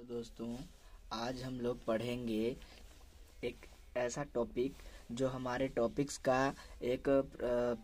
Hello दोस्तों, आज हम लोग पढ़ेंगे एक ऐसा टॉपिक जो हमारे टॉपिक्स का एक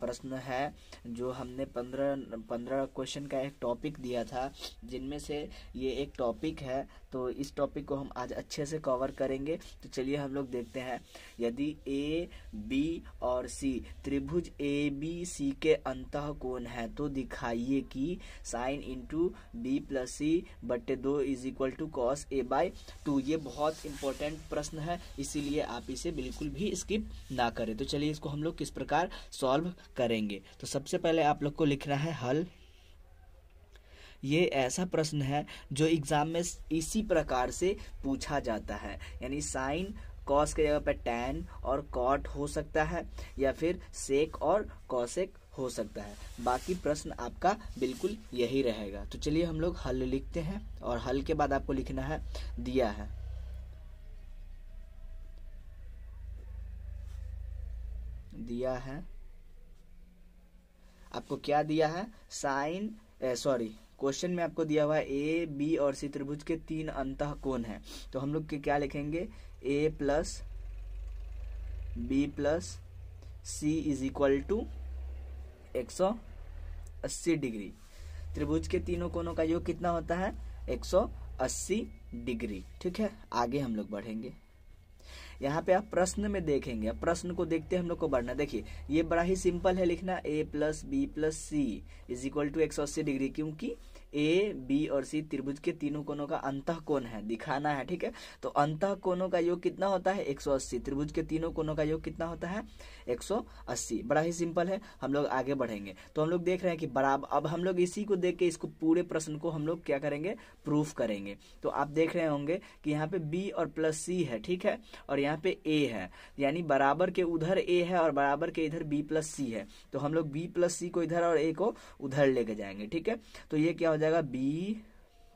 प्रश्न है। जो हमने 15 क्वेश्चन का एक टॉपिक दिया था, जिनमें से ये एक टॉपिक है। तो इस टॉपिक को हम आज अच्छे से कवर करेंगे। तो चलिए हम लोग देखते हैं। यदि ए बी और सी त्रिभुज ए बी सी के अंतः कोण है तो दिखाइए कि sine into B plus C बटे 2 is equal to cos A by 2। ये बहुत इंपॉर्टेंट प्रश्न है, इसीलिए आप इसे बिल्कुल भी स्किप ना करें। तो चलिए इसको हम लोग किस प्रकार सॉल्व करेंगे। तो सबसे पहले आप लोग को लिखना है हल। ये ऐसा प्रश्न है जो एग्जाम में इसी प्रकार से पूछा जाता है, यानी साइन कॉस के जगह पे टैन और कॉट हो सकता है, या फिर सेक और कॉसेक हो सकता है। बाकी प्रश्न आपका बिल्कुल यही रहेगा। तो चलिए हम लोग हल लिखते हैं, और हल के बाद आपको लिखना है दिया है। दिया है आपको क्या दिया है, साइन क्वेश्चन में आपको दिया हुआ है ए बी और सी त्रिभुज के 3 अंतः कोण हैं। तो हम लोग क्या लिखेंगे, A plus B plus C is equal to 180 degree. त्रिभुज के तीनों कोणों का योग कितना होता है, 180 डिग्री। ठीक है, आगे हम लोग बढ़ेंगे। यहाँ पे आप प्रश्न में देखेंगे, प्रश्न को देखते हम लोग को बढ़ना। देखिए ये बड़ा ही सिंपल है लिखना, A plus B plus C is equal to 180 degree, क्योंकि ए बी और सी त्रिभुज के तीनों कोणों का अंतः कोण है, दिखाना है। ठीक है, तो अंतः कोणों का योग कितना होता है, 180। त्रिभुज के तीनों कोणों का योग कितना होता है, 180। बड़ा ही सिंपल है। हम लोग आगे बढ़ेंगे। तो हम लोग देख रहे हैं कि बराबर, अब हम लोग इसी को देख के इसको पूरे प्रश्न को हम लोग क्या करेंगे, प्रूफ करेंगे। तो आप देख रहे होंगे कि यहाँ पे बी और प्लस सी है, ठीक है, और यहाँ पे ए है, यानी बराबर के उधर ए है और बराबर के इधर बी प्लस सी है। तो हम लोग बी प्लस सी को इधर और ए को उधर लेके जाएंगे। ठीक है, तो ये क्या हो जाएगा, बी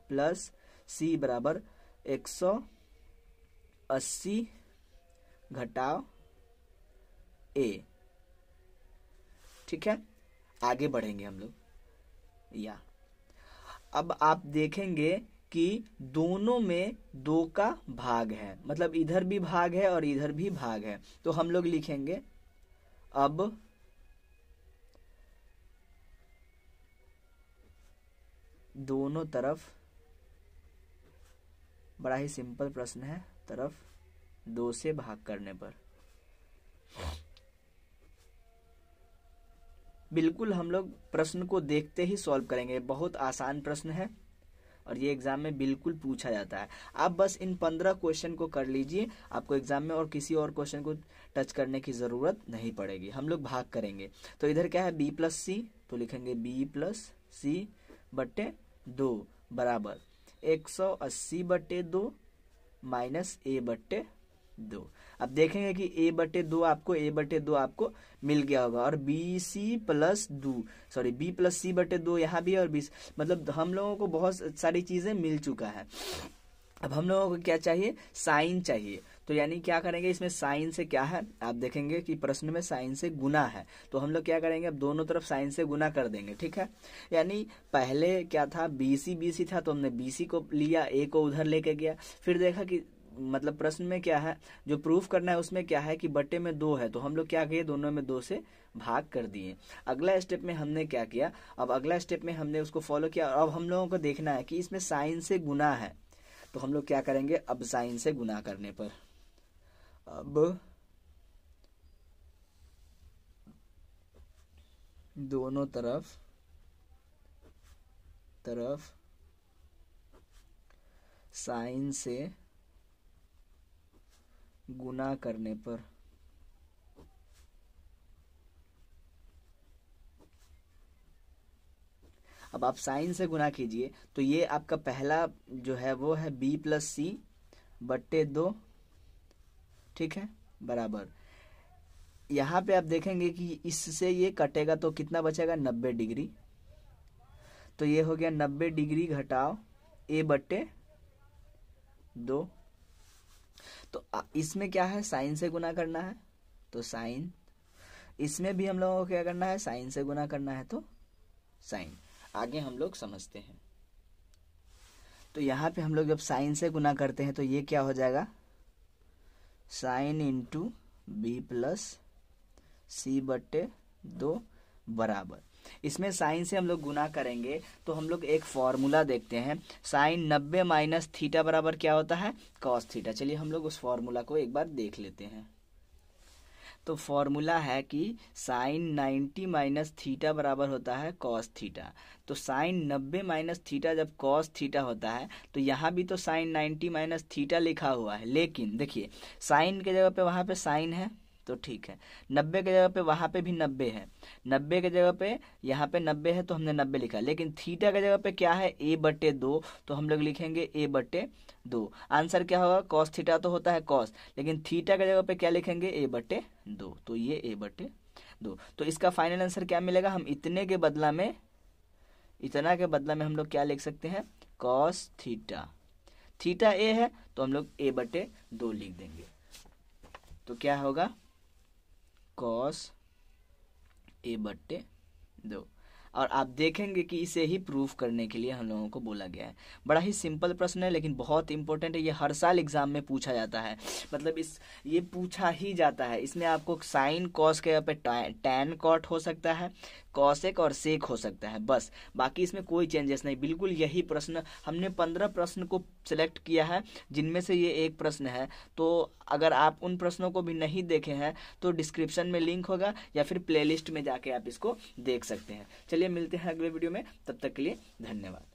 प्लस सी बराबर 180 घटाव ए। ठीक है, आगे बढ़ेंगे हम लोग। या अब आप देखेंगे कि दोनों में 2 का भाग है, मतलब इधर भी भाग है और इधर भी भाग है। तो हम लोग लिखेंगे अब दोनों तरफ, बड़ा ही सिंपल प्रश्न है, तरफ 2 से भाग करने पर बिल्कुल हम लोग प्रश्न को देखते ही सॉल्व करेंगे। बहुत आसान प्रश्न है और ये एग्जाम में बिल्कुल पूछा जाता है। आप बस इन 15 क्वेश्चन को कर लीजिए, आपको एग्जाम में और किसी और क्वेश्चन को टच करने की जरूरत नहीं पड़ेगी। हम लोग भाग करेंगे। तो इधर क्या है, बी प्लस सी, तो लिखेंगे बी प्लस सी बटे 2 बराबर 180 बटे 2 माइनस ए बटे 2। अब देखेंगे कि ए बटे 2 आपको मिल गया होगा, और बी प्लस सी बटे 2 यहाँ भी, और बी, मतलब हम लोगों को बहुत सारी चीजें मिल चुका है। अब हम लोगों को क्या चाहिए, साइन चाहिए। तो यानी क्या करेंगे, इसमें साइन से क्या है, आप देखेंगे कि प्रश्न में साइन से गुना है। तो हम लोग क्या करेंगे, अब दोनों तरफ साइन से गुना कर देंगे। ठीक है, यानी पहले क्या था, बीसी था, तो हमने बीसी को लिया, ए को उधर लेके गया, फिर देखा कि मतलब प्रश्न में क्या है, जो प्रूफ करना है उसमें क्या है कि बटे में 2 है, तो हम लोग क्या किए, दोनों में 2 से भाग कर दिए। अगला स्टेप में हमने क्या किया, अब अगला स्टेप में हमने उसको फॉलो किया। अब हम लोगों को देखना है कि इसमें साइन से गुना है, तो हम लोग क्या करेंगे, अब साइन से गुना करने पर, अब दोनों तरफ साइन से गुना करने पर अब आप साइन से गुना कीजिए। तो ये आपका पहला जो है वो है बी प्लस सी बट्टे 2। ठीक है, बराबर यहाँ पे आप देखेंगे कि इससे ये कटेगा तो कितना बचेगा, 90 डिग्री। तो ये हो गया 90 डिग्री घटाव ए बट्टे 2। तो इसमें क्या है, साइन से गुना करना है, तो साइन, इसमें भी हम लोगों को क्या करना है, साइन से गुना करना है, तो साइन। आगे हम लोग समझते हैं। तो यहाँ पे हम लोग जब साइन से गुना करते हैं तो ये क्या हो जाएगा, sign into B plus C बटे 2 बराबर, इसमें साइन से हम लोग गुना करेंगे तो हम लोग एक फॉर्मूला देखते हैं, साइन 90 माइनस थीटा बराबर क्या होता है, कॉस थीटा। चलिए हम लोग उस फॉर्मूला को एक बार देख लेते हैं। तो फॉर्मूला है कि साइन 90 माइनस थीटा बराबर होता है कॉस थीटा। तो साइन 90 माइनस थीटा जब कॉस थीटा होता है तो यहाँ भी तो साइन 90 माइनस थीटा लिखा हुआ है, लेकिन देखिए साइन के जगह पे वहाँ पे साइन है तो ठीक है, 90 के जगह पे वहाँ पे भी 90 है, 90 के जगह पे यहाँ पे 90 है तो हमने 90 लिखा, लेकिन थीटा के जगह पे क्या है, a बटे 2, तो हम लोग लिखेंगे a बटे 2। आंसर क्या होगा, कॉस थीटा तो होता है कॉस, लेकिन थीटा के जगह पे क्या लिखेंगे, a बटे 2, तो ये a बटे 2। तो इसका फाइनल आंसर क्या मिलेगा, हम इतने के बदला में, इतना के बदला में हम लोग क्या लिख सकते हैं, कॉस थीटा, थीटा a है तो हम लोग a बटे 2 लिख देंगे। तो क्या होगा, कॉस ए बटे 2। और आप देखेंगे कि इसे ही प्रूफ करने के लिए हम लोगों को बोला गया है। बड़ा ही सिंपल प्रश्न है लेकिन बहुत इंपॉर्टेंट है, ये हर साल एग्जाम में पूछा जाता है, मतलब ये पूछा ही जाता है। इसमें आपको साइन कॉस के पे टैन कॉट हो सकता है, कॉसेक और सेक हो सकता है, बस, बाकी इसमें कोई चेंजेस नहीं। बिल्कुल यही प्रश्न हमने 15 प्रश्न को सिलेक्ट किया है जिनमें से ये एक प्रश्न है। तो अगर आप उन प्रश्नों को भी नहीं देखे हैं तो डिस्क्रिप्शन में लिंक होगा या फिर प्लेलिस्ट में जाके आप इसको देख सकते हैं। चलिए मिलते हैं अगले वीडियो में, तब तक के लिए धन्यवाद।